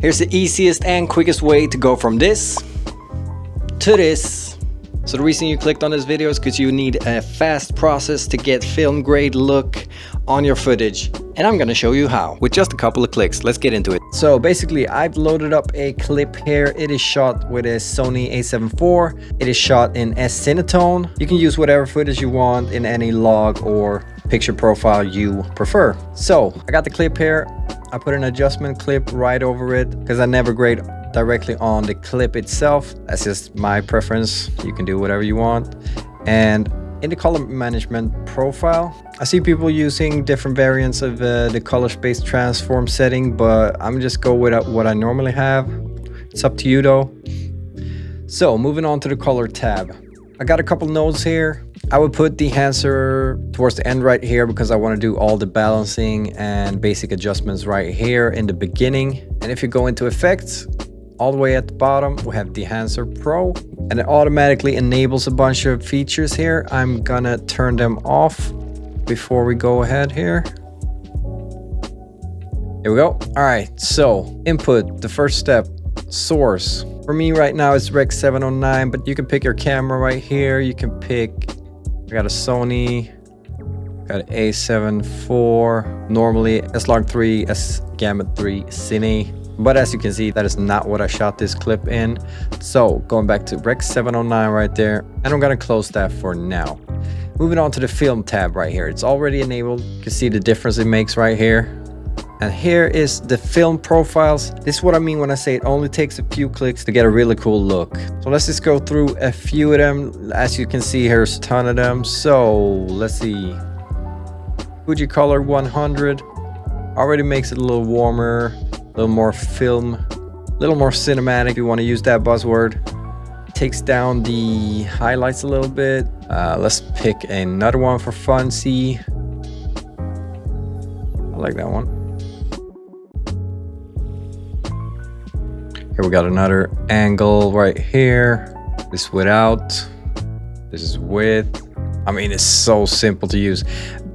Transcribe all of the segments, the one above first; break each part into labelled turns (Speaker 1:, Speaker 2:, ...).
Speaker 1: Here's the easiest and quickest way to go from this to this. So the reason you clicked on this video is because you need a fast process to get film grade look on your footage. And I'm gonna show you how with just a couple of clicks. Let's get into it. So basically I've loaded up a clip here. It is shot with a Sony A7IV. It is shot in S-Cinetone. You can use whatever footage you want in any log or picture profile you prefer. So I got the clip here. I put an adjustment clip right over it because I never grade directly on the clip itself. That's just my preference. You can do whatever you want. And in the color management profile, I see people using different variants of the color space transform setting, but I'm just go with what I normally have. It's up to you though. So moving on to the color tab. I got a couple nodes here. I would put Dehancer towards the end right here because I want to do all the balancing and basic adjustments right here in the beginning. And if you go into effects, all the way at the bottom, we have Dehancer Pro, and it automatically enables a bunch of features here. I'm gonna turn them off before we go ahead here. Here we go. All right, so input, the first step, source. For me right now it's Rec 709, but you can pick your camera right here. You can pick, I got a Sony, got an A7IV, normally S-Log3, S-Gamma3 Cine. But as you can see, that is not what I shot this clip in. So going back to Rec 709 right there, and I'm gonna close that for now. Moving on to the film tab right here. It's already enabled. You can see the difference it makes right here. And here is the film profiles. This is what I mean when I say it only takes a few clicks to get a really cool look. So let's just go through a few of them. As you can see, here's a ton of them. So let's see. Fuji Color 100 already makes it a little warmer, a little more film, a little more cinematic if you want to use that buzzword. Takes down the highlights a little bit. Let's pick another one for fun. See, I like that one. Here we got another angle right here. This without, this is with. I mean, it's so simple to use.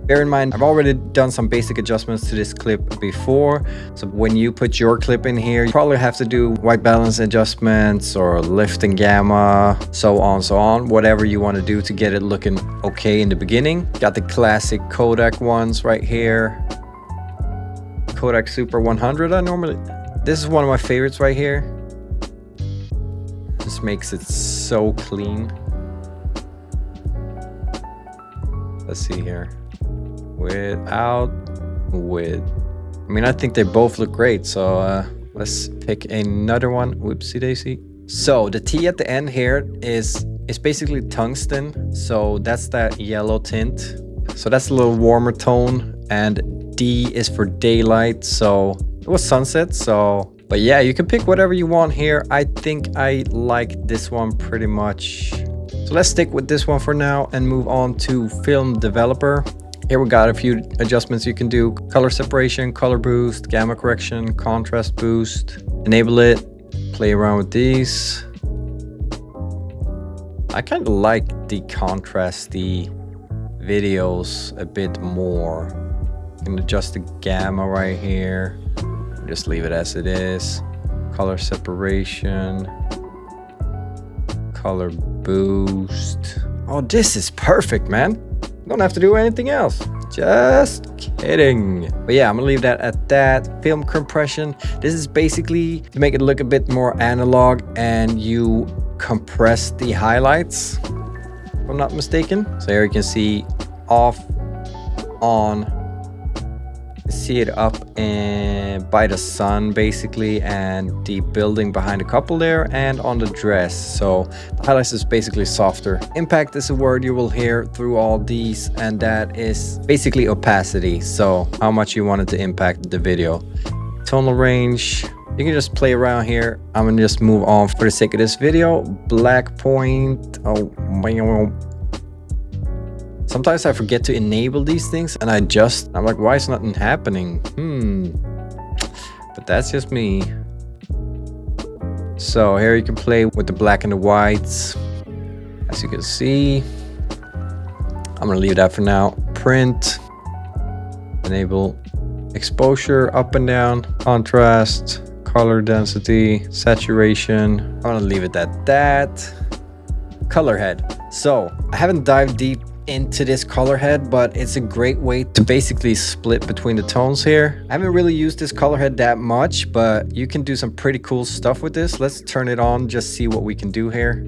Speaker 1: Bear in mind, I've already done some basic adjustments to this clip before. So when you put your clip in here, you probably have to do white balance adjustments or lift and gamma, so on, whatever you want to do to get it looking okay in the beginning. Got the classic Kodak ones right here. Kodak Super 100, this is one of my favorites right here. Just makes it so clean. Let's see here. Without, with. I mean, I think they both look great. So let's pick another one. Whoopsie daisy. So the T at the end here is basically tungsten. So that's that yellow tint. So that's a little warmer tone. And D is for daylight. So it was sunset. So, but yeah, you can pick whatever you want here. I think I like this one pretty much. So let's stick with this one for now and move on to Film Developer. Here we got a few adjustments you can do. Color separation, color boost, gamma correction, contrast boost. Enable it, play around with these. I kind of like the contrasty videos a bit more. You can adjust the gamma right here. Just leave it as it is. Color separation. Color boost. Oh, this is perfect, man. Don't have to do anything else. Just kidding. But yeah, I'm gonna leave that at that. Film compression. This is basically to make it look a bit more analog, and you compress the highlights, if I'm not mistaken. So here you can see off, on. See it up and by the sun basically, and the building behind the couple there, and on the dress. So the highlights is basically softer. Impact is a word you will hear through all these, and that is basically opacity. So how much you want it to impact the video. Tonal range, you can just play around here. I'm gonna just move on for the sake of this video. Black point, oh my. Sometimes I forget to enable these things, and I'm like, why is nothing happening? But that's just me. So here you can play with the black and the whites. As you can see, I'm gonna leave that for now. Print, enable exposure up and down, contrast, color density, saturation. I'm gonna leave it at that. Color head. So I haven't dived deep into this color head, but it's a great way to basically split between the tones here. I haven't really used this color head that much, but you can do some pretty cool stuff with this. Let's turn it on, just see what we can do here.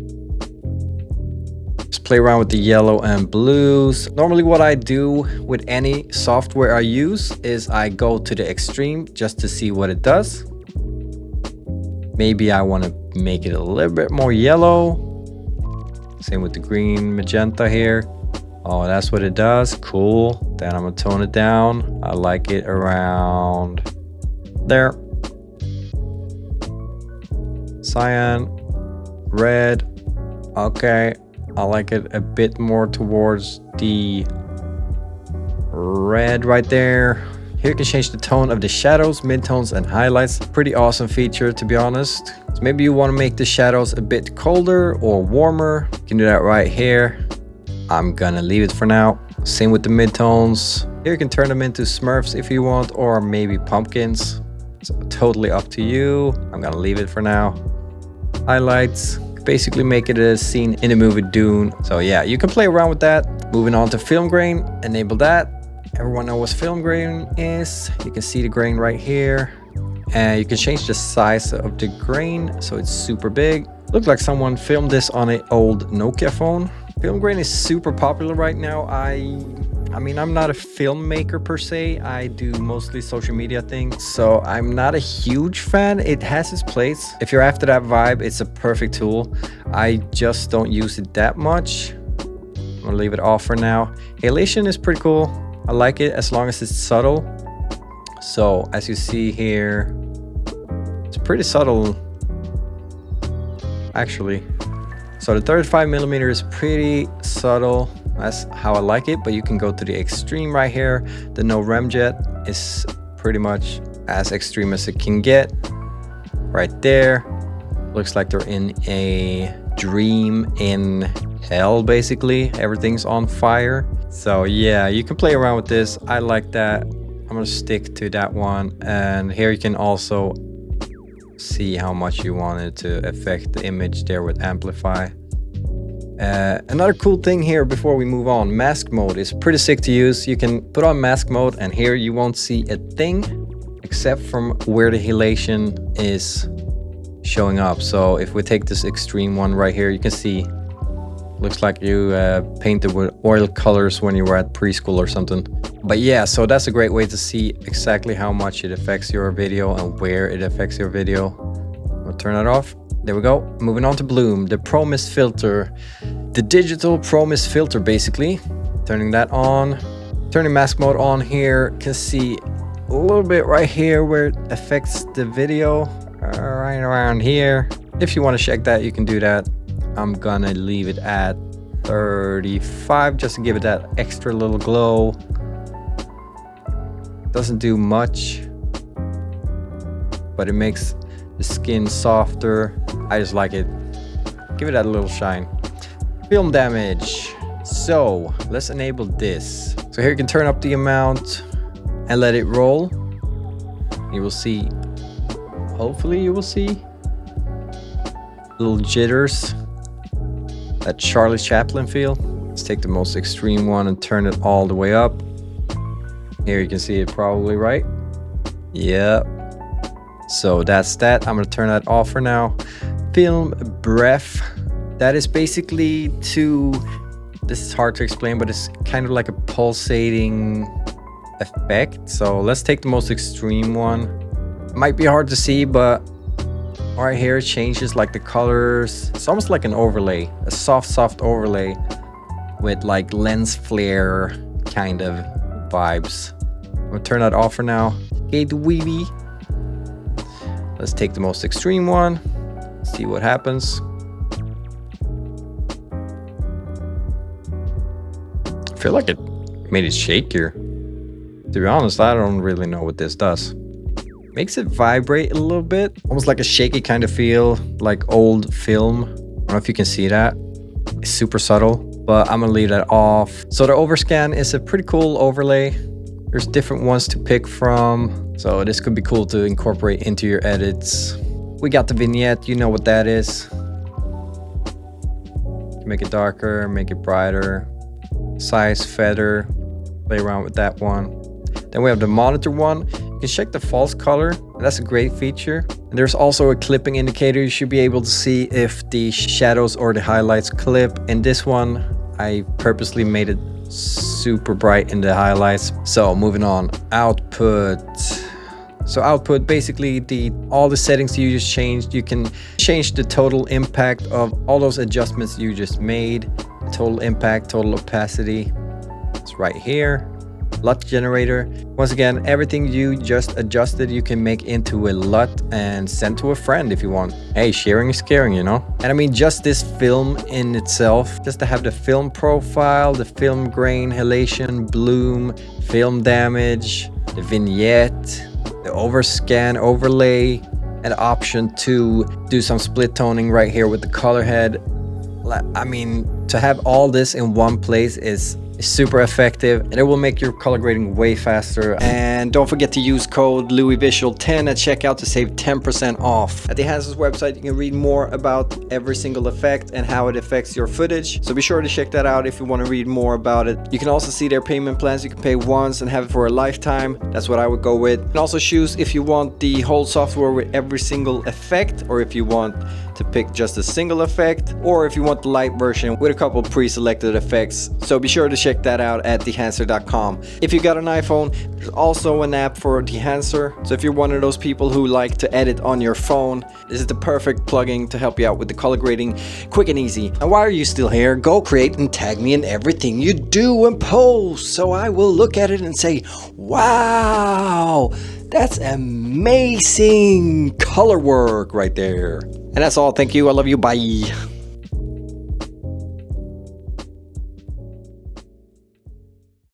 Speaker 1: Just play around with the yellow and blues. Normally what I do with any software I use is I go to the extreme just to see what it does. Maybe I want to make it a little bit more yellow. Same with the green magenta here. Oh, that's what it does. Cool. Then I'm gonna tone it down. I like it around there. Cyan, red. Okay. I like it a bit more towards the red right there. Here you can change the tone of the shadows, midtones, and highlights. Pretty awesome feature, to be honest. So maybe you want to make the shadows a bit colder or warmer. You can do that right here. I'm gonna leave it for now. Same with the midtones. Here you can turn them into Smurfs if you want, or maybe pumpkins. It's totally up to you. I'm gonna leave it for now. Highlights. Basically make it a scene in the movie Dune. So yeah, you can play around with that. Moving on to film grain, enable that. Everyone knows what film grain is. You can see the grain right here. And you can change the size of the grain so it's super big. Looks like someone filmed this on an old Nokia phone. Film grain is super popular right now. I mean, I'm not a filmmaker per se. I do mostly social media things, so I'm not a huge fan. It has its place. If you're after that vibe, it's a perfect tool. I just don't use it that much. I'm gonna leave it off for now. Halation is pretty cool. I like it as long as it's subtle. So as you see here, it's pretty subtle actually. So the 35mm is pretty subtle. That's how I like it, but you can go to the extreme right here. The no ramjet is pretty much as extreme as it can get. Right there. Looks like they're in a dream in hell, basically. Everything's on fire. So yeah, you can play around with this. I like that. I'm gonna stick to that one. And here you can also see how much you wanted to affect the image there with amplify. Another cool thing here before we move on, mask mode is pretty sick to use. You can put on mask mode and here you won't see a thing except from where the halation is showing up. So if we take this extreme one right here, you can see looks like you painted with oil colors when you were at preschool or something. But yeah, so that's a great way to see exactly how much it affects your video and where it affects your video. I'll turn that off. There we go. Moving on to bloom, the Pro Mist filter, the digital Pro Mist filter basically. Turning that on, turning mask mode on here. Can see a little bit right here where it affects the video, right around here. If you want to check that, you can do that. I'm gonna leave it at 35 just to give it that extra little glow. Doesn't do much, but it makes the skin softer. I just like it. Give it that little shine. Film damage. So let's enable this. So here you can turn up the amount and let it roll. You will see, hopefully you will see little jitters, that Charlie Chaplin feel. Let's take the most extreme one and turn it all the way up. Here you can see it probably, right? Yep. So that's that. I'm gonna turn that off for now. Film breath. That is basically this is hard to explain, but it's kind of like a pulsating effect. So let's take the most extreme one. Might be hard to see, but right here it changes like the colors. It's almost like an overlay, a soft overlay with like lens flare kind of vibes. I'm gonna turn that off for now. Okay, the weeby. Let's take the most extreme one. See what happens. I feel like it made it shakier. To be honest, I don't really know what this does. Makes it vibrate a little bit, almost like a shaky kind of feel, like old film. I don't know if you can see that. It's super subtle, but I'm gonna leave that off. So the Overscan is a pretty cool overlay. There's different ones to pick from, so this could be cool to incorporate into your edits. We got the vignette, you know what that is. Make it darker, make it brighter. Size, feather, play around with that one. Then we have the monitor one. You can check the false color, that's a great feature. And there's also a clipping indicator. You should be able to see if the shadows or the highlights clip. In this one, I purposely made it super bright in the highlights. So moving on, output. So output, basically all the settings you just changed, you can change the total impact of all those adjustments you just made. Total impact, total opacity, it's right here. LUT Generator. Once again, everything you just adjusted, you can make into a LUT and send to a friend if you want. Hey, sharing is caring, you know? And I mean, just this film in itself, just to have the film profile, the film grain, halation, bloom, film damage, the vignette, the overscan overlay, and the option to do some split toning right here with the color head. I mean, to have all this in one place is super effective, and it will make your color grading way faster. And don't forget to use code LouisVisual10 at checkout to save 10% off. At Dehancer's website, you can read more about every single effect and how it affects your footage. So be sure to check that out if you want to read more about it. You can also see their payment plans. You can pay once and have it for a lifetime. That's what I would go with. You can also choose if you want the whole software with every single effect, or if you want to pick just a single effect, or if you want the light version with a couple pre-selected effects. So be sure to check that out at dehancer.com. If you got an iPhone, there's also an app for Dehancer. So if you're one of those people who like to edit on your phone, this is the perfect plugin to help you out with the color grading quick and easy. And why are you still here? Go create and tag me in everything you do and post, so I will look at it and say, wow, that's amazing color work right there. And that's all. Thank you. I love you. Bye.